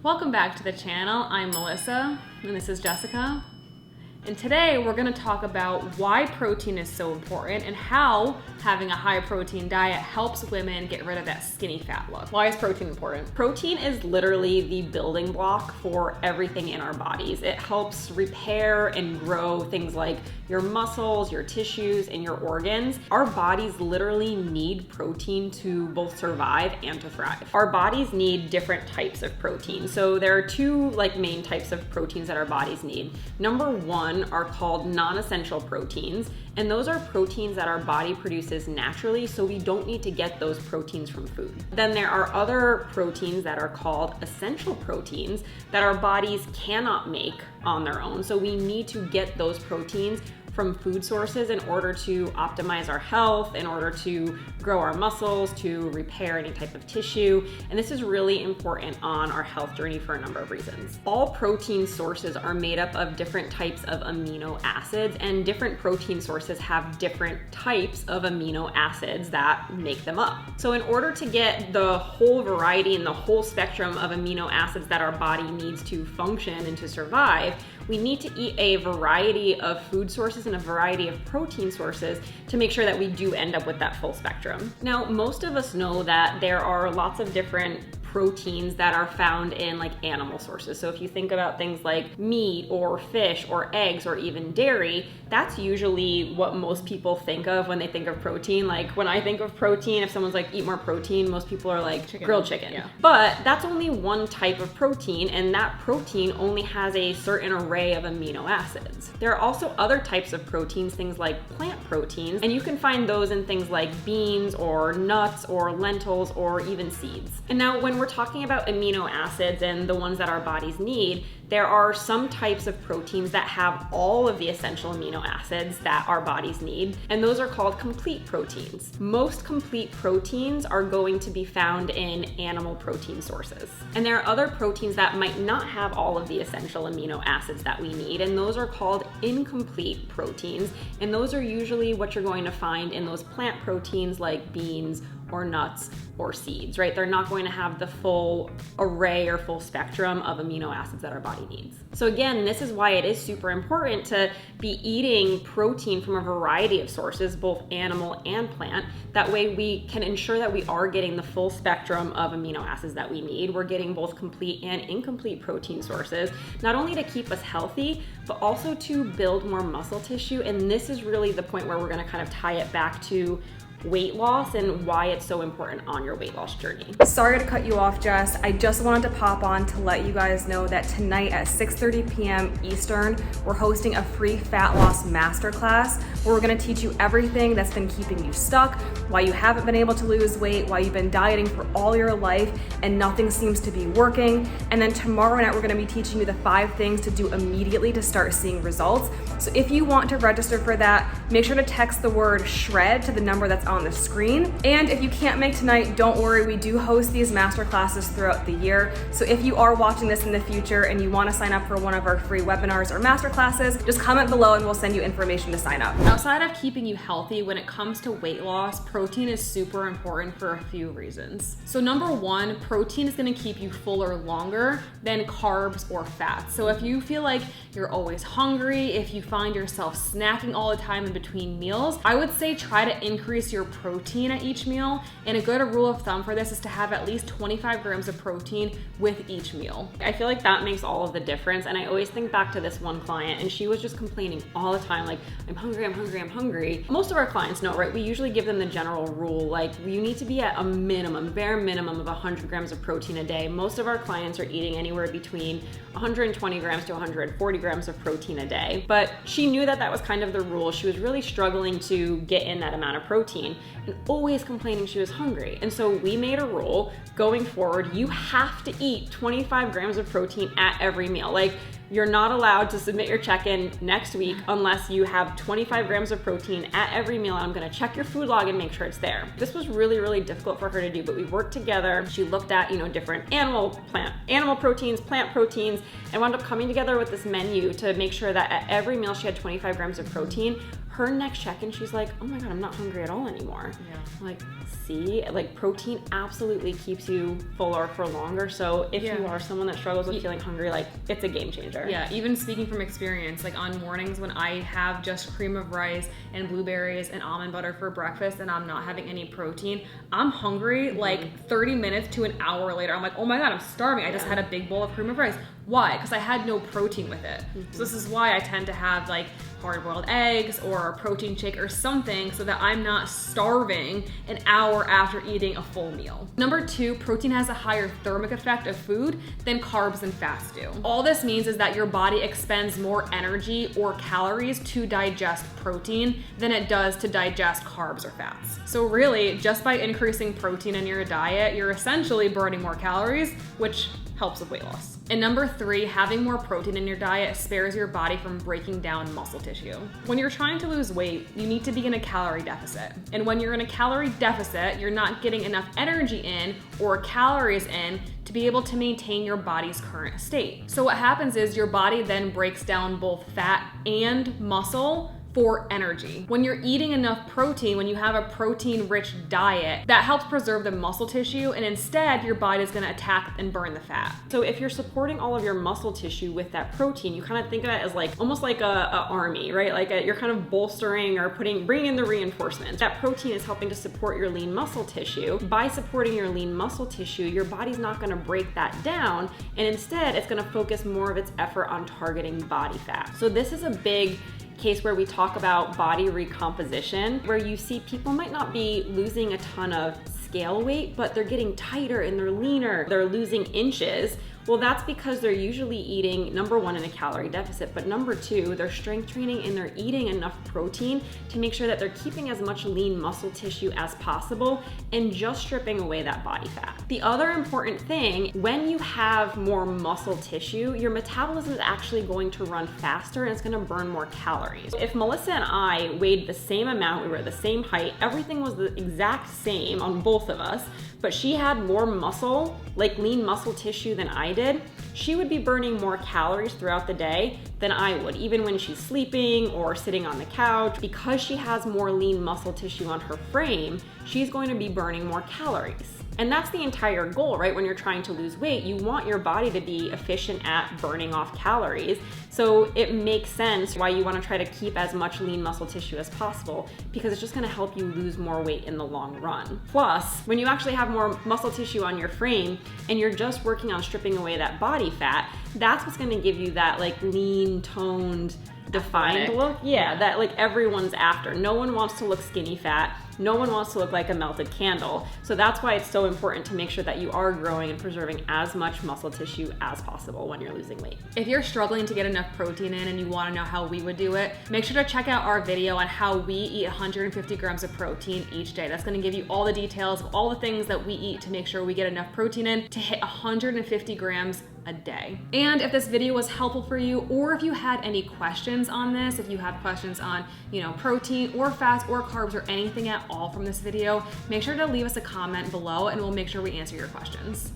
Welcome back to the channel. I'm Melissa and this is Jessica. And today we're going to talk about why protein is so important and how having a high protein diet helps women get rid of that skinny fat look. Why is protein important? Protein is literally the building block for everything in our bodies. It helps repair and grow things like your muscles, your tissues, and your organs. Our bodies literally need protein to both survive and to thrive. Our bodies need different types of protein. So there are two main types of proteins that our bodies need. Number one are called non-essential proteins, and those are proteins that our body produces naturally, so we don't need to get those proteins from food. Then there are other proteins that are called essential proteins that our bodies cannot make on their own, so we need to get those proteins from food sources in order to optimize our health, in order to grow our muscles, to repair any type of tissue. And this is really important on our health journey for a number of reasons. All protein sources are made up of different types of amino acids, and different protein sources have different types of amino acids that make them up. So in order to get the whole variety and the whole spectrum of amino acids that our body needs to function and to survive, we need to eat a variety of food sources and a variety of protein sources to make sure that we do end up with that full spectrum. Now, most of us know that there are lots of different proteins that are found in animal sources. So if you think about things like meat or fish or eggs or even dairy, that's usually what most people think of when they think of protein. Like when I think of protein, if someone's like, eat more protein, most people are like, grilled chicken. Yeah. But that's only one type of protein, and that protein only has a certain array of amino acids. There are also other types of proteins, things like plant proteins, and you can find those in things like beans or nuts or lentils or even seeds. And now when we're talking about amino acids and the ones that our bodies need, there are some types of proteins that have all of the essential amino acids that our bodies need, and those are called complete proteins. Most complete proteins are going to be found in animal protein sources. And there are other proteins that might not have all of the essential amino acids that we need, and those are called incomplete proteins, and those are usually what you're going to find in those plant proteins like beans or nuts or seeds, right? They're not going to have the full array or full spectrum of amino acids that our body needs. So again, this is why it is super important to be eating protein from a variety of sources, both animal and plant. That way we can ensure that we are getting the full spectrum of amino acids that we need. We're getting both complete and incomplete protein sources, not only to keep us healthy, but also to build more muscle tissue. And this is really the point where we're gonna kind of tie it back to weight loss and why it's so important on your weight loss journey. Sorry to cut you off, Jess. I just wanted to pop on to let you guys know that tonight at 6:30 p.m. Eastern, we're hosting a free fat loss masterclass where we're gonna teach you everything that's been keeping you stuck, why you haven't been able to lose weight, why you've been dieting for all your life and nothing seems to be working. And then tomorrow night, we're gonna be teaching you the 5 things to do immediately to start seeing results. So if you want to register for that, make sure to text the word SHRED to the number that's on the screen. And if you can't make tonight, don't worry, we do host these master classes throughout the year. So if you are watching this in the future and you want to sign up for one of our free webinars or master classes, just comment below and we'll send you information to sign up. Outside of keeping you healthy, when it comes to weight loss, protein is super important for a few reasons. So number one, protein is going to keep you fuller longer than carbs or fats. So if you feel like you're always hungry, if you find yourself snacking all the time in between meals, I would say try to increase your protein at each meal. And a good rule of thumb for this is to have at least 25 grams of protein with each meal. I feel like that makes all of the difference. And I always think back to this one client, and she was just complaining all the time, like, I'm hungry, I'm hungry, I'm hungry. Most of our clients know, right? We usually give them the general rule, like you need to be at a minimum, bare minimum of 100 grams of protein a day. Most of our clients are eating anywhere between 120 grams to 140 grams of protein a day. But she knew that that was kind of the rule. She was really struggling to get in that amount of protein and always complaining she was hungry. And so we made a rule going forward, you have to eat 25 grams of protein at every meal. Like, you're not allowed to submit your check-in next week unless you have 25 grams of protein at every meal, and I'm gonna check your food log and make sure it's there. This was really, really difficult for her to do, but we worked together. She looked at, different animal proteins, plant proteins, and wound up coming together with this menu to make sure that at every meal she had 25 grams of protein. Her next check-in, she's like, oh my God, I'm not hungry at all anymore. Yeah. I'm like, see, like protein absolutely keeps you fuller for longer. So if you are someone that struggles with feeling hungry, like it's a game changer. Yeah, even speaking from experience, like on mornings when I have just cream of rice and blueberries and almond butter for breakfast and I'm not having any protein, I'm hungry like 30 minutes to an hour later. I'm like, oh my God, I'm starving. I just had a big bowl of cream of rice. Why? Because I had no protein with it. So this is why I tend to have like hard-boiled eggs or a protein shake or something so that I'm not starving an hour after eating a full meal. Number 2, protein has a higher thermic effect of food than carbs and fats do. All this means is that your body expends more energy or calories to digest protein than it does to digest carbs or fats. So really, just by increasing protein in your diet, you're essentially burning more calories, which helps with weight loss. And number 3, having more protein in your diet spares your body from breaking down muscle tissue. When you're trying to lose weight, you need to be in a calorie deficit. And when you're in a calorie deficit, you're not getting enough energy in or calories in to be able to maintain your body's current state. So what happens is your body then breaks down both fat and muscle for energy. When you're eating enough protein, when you have a protein-rich diet, that helps preserve the muscle tissue, and instead your body's gonna attack and burn the fat. So if you're supporting all of your muscle tissue with that protein, you kind of think of it as like almost like a army, right? Like you're kind of bolstering or bringing in the reinforcements. That protein is helping to support your lean muscle tissue. By supporting your lean muscle tissue, your body's not gonna break that down, and instead it's gonna focus more of its effort on targeting body fat. So this is a big case where we talk about body recomposition, where you see people might not be losing a ton of scale weight, but they're getting tighter and they're leaner, they're losing inches. Well, that's because they're usually eating, number 1, in a calorie deficit, but number 2, they're strength training and they're eating enough protein to make sure that they're keeping as much lean muscle tissue as possible and just stripping away that body fat. The other important thing, when you have more muscle tissue, your metabolism is actually going to run faster and it's gonna burn more calories. If Melissa and I weighed the same amount, we were the same height, everything was the exact same on both of us, but she had more muscle, like lean muscle tissue than I did, she would be burning more calories throughout the day than I would, even when she's sleeping or sitting on the couch. Because she has more lean muscle tissue on her frame, she's going to be burning more calories. And that's the entire goal, right? When you're trying to lose weight, you want your body to be efficient at burning off calories. So it makes sense why you want to try to keep as much lean muscle tissue as possible, because it's just going to help you lose more weight in the long run. Plus, when you actually have more muscle tissue on your frame and you're just working on stripping away that body fat, that's what's going to give you that like lean, toned, defined look. Yeah, that like everyone's after. No one wants to look skinny fat. No one wants to look like a melted candle. So that's why it's so important to make sure that you are growing and preserving as much muscle tissue as possible when you're losing weight. If you're struggling to get enough protein in and you want to know how we would do it, make sure to check out our video on how we eat 150 grams of protein each day. That's going to give you all the details of all the things that we eat to make sure we get enough protein in to hit 150 grams a day. And if this video was helpful for you, or if you had any questions on this, if you have questions on, protein or fats or carbs or anything at all from this video, make sure to leave us a comment below and we'll make sure we answer your questions.